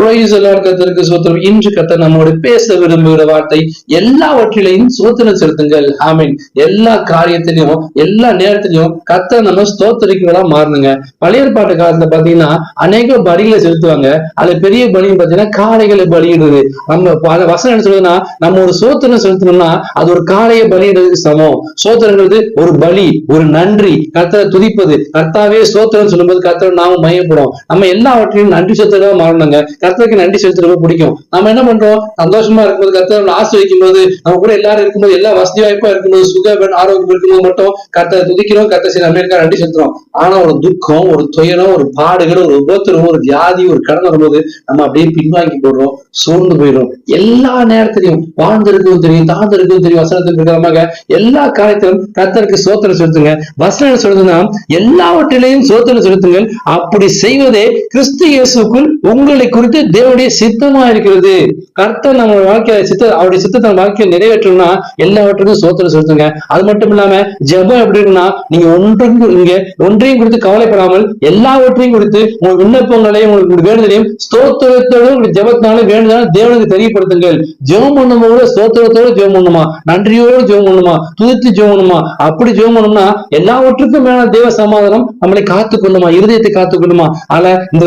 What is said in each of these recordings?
கர்த்தருக்கு சோத்திரம். இன்று கர்த்தர் நம்மோடு பேச விரும்புகிற வார்த்தை, எல்லாவற்றிலையும் சோத்திரம் செலுத்துங்கள். ஆமீன். எல்லா காரியத்திலையும் எல்லா நேரத்திலையும் கர்த்தர் நம்ம ஸ்தோத்திரிக்கிறதா மாறணுங்க. பழைய ஏற்பாட்டு காலத்துல பாத்தீங்கன்னா அநேக பலிகளை செலுத்துவாங்க. அது பெரிய பலின்னு பாத்தீங்கன்னா காளைகளை பலியிடுறது. நம்ம வசனம் என்ன சொல்றதுன்னா, நம்ம ஒரு சோத்திரம் செலுத்தணும்னா அது ஒரு காளையை பலியிடுறதுக்கு சமம். சோத்திரங்கிறது ஒரு பலி, ஒரு நன்றி, கர்த்தரை துதிப்பது. கர்த்தாவே சோத்திரம் சொல்லும்போது கர்த்தர் நாம மையப்படும். நம்ம எல்லாவற்றையும் நன்றி செலுத்ததான் மாறணுங்க. கர்த்தருக்கு நன்றி செலுத்த ரொம்ப பிடிக்கும். நம்ம என்ன பண்றோம், சந்தோஷமா இருக்கும்போது கர்த்தர் ஆசிர்வதிக்கும் போது, நம்ம கூட எல்லாரும் இருக்கும்போது, எல்லா வசதி வாய்ப்பா இருக்கும்போது, சுக ஆரோக்கியம் இருக்கும்போது மட்டும் கர்த்தரை துதிக்கிறோம், கர்த்தர் சரி அமெரிக்கா நன்றி செலுத்துறோம். ஆனா ஒரு துக்கம், ஒரு துயரம், ஒரு பாடுகள், ஒரு உபத்திரம், ஒரு வியாதி, ஒரு கடன் வரும்போது நம்ம அப்படியே பின்வாங்கி போடுறோம், சோர்ந்து போயிடும். எல்லா நேரத்திலையும் வாழ்ந்திருக்கும் தெரியும், தாழ்ந்திருக்கும் தெரியும், வசனத்துக்கு பிரகாரமாக எல்லா காரியத்திலும் கர்த்தருக்கு சோத்திரம் செலுத்துங்க. வசனம் சொல்றதுன்னா எல்லாவற்றிலையும் சோத்திரம் செலுத்துங்கள், அப்படி செய்வதே கிறிஸ்து இயேசுக்குள் உங்களை குறித்து தேவனுடைய சித்தமா இருக்கிறது. கர்த்தர் நம்ம வாழ்க்கைய அவருடைய சித்தத்தை வாழ்க்கையை நிறைவேற்றணும்னா எல்லாவற்றுக்கும் சோத்திரம் செலுத்துங்க. அது மட்டும் இல்லாம ஜெபம் எப்படி இருக்குன்னா, நீங்க ஒன்றையும் குறித்து கவலைப்படாமல் எல்லாவற்றையும் குறித்து உங்க விண்ணப்பங்களையும் உங்களுக்கு வேண்டுதலையும் ஸ்தோத்திரத்தோடு ஜெபத்தினாலும் வேண்டுதலும் தேவனுக்கு தெரியப்படுத்துங்கள். ஜெபம் பண்ணும்போது ஸ்தோத்திரத்தோடு ஜெபம் பண்ணுமா, நன்றியோடு ஜெபம் பண்ணுமா, துதித்து ஜெபம் பண்ணுமா. அப்படி ஜெபம் பண்ணோம்னா எல்லாவற்றுக்கும் மேல தேவ சமாதானம் நம்மளை காத்துக்கொள்ளுமா, இருதயத்தை காத்துக்கொள்ளுமா. ஆனா இந்த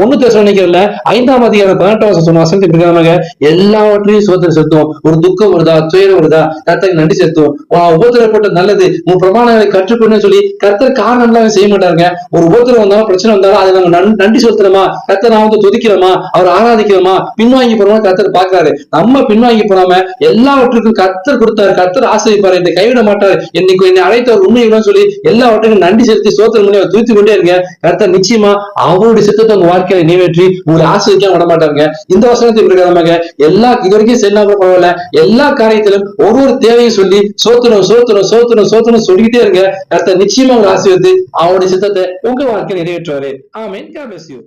1 தெசலோனிக்கேயர்ல 5ஆம் அதிகாரம் 18ஆம் வசனத்துக்கு பிரகாரமாக எல்லாவற்றையும் சோத்திரம் செலுத்துவோம். ஒரு துக்கம் வருதா, துயரம் வருதா, கர்த்தருக்கு நன்றி செலுத்துவோம். உபத்திரப்பட்ட நல்லது, உன் பிரமாணங்களை கற்றுக்கொண்டு சொல்லி கர்த்தர் காரணம் எல்லாம் செய்ய மாட்டாருங்க. ஒரு உபத்திரம் வந்தாலும் பிரச்சனை வந்தாலும் அதை நாங்க நன்றி செலுத்துறோமா, கர்த்தர் நான் வந்து துதிக்கிறோமா, அவர் ஆராதிக்கிறோமா, பின்வாங்கி போறோமா கர்த்தர் பாக்குறாரு. நம்ம பின்வாங்கி போறாம எல்லாவற்றுக்கும் கர்த்தர் கொடுத்தாரு, கர்த்தர் ஆசிரியப்பாரு, என்னை கைவிட மாட்டாரு, என்னை அழைத்தவர் உண்மையுடன் சொல்லி எல்லாவற்றுக்கும் நன்றி செலுத்தி சோத்திரம் பண்ணி அவர் துதித்து கொண்டே இருங்க. கர்த்தர் நிச்சயமா அவருடைய சித்தத்தை உங்க வாழ்க்கையை நிறைவேற்றி உங்களை ஆசிரியக்க விட மாட்டாங்க. இந்த வசனத்தை பிரகாரமாக எல்லா இது வரைக்கும் செல்லாம பரவாயில்ல, எல்லா காரியத்திலும் ஒவ்வொரு தேவையும் சொல்லி சோத்திரம் சோத்திரம் சோத்திரம் சோத்திரம் சொல்லிக்கிட்டே இருங்க. கர்த்தர் நிச்சயமா உங்களை ஆசீர்வதித்து அவருடைய சித்தத்தை உங்க வாழ்க்கையை நிறைவேற்றுவாரு. ஆமென். God bless you.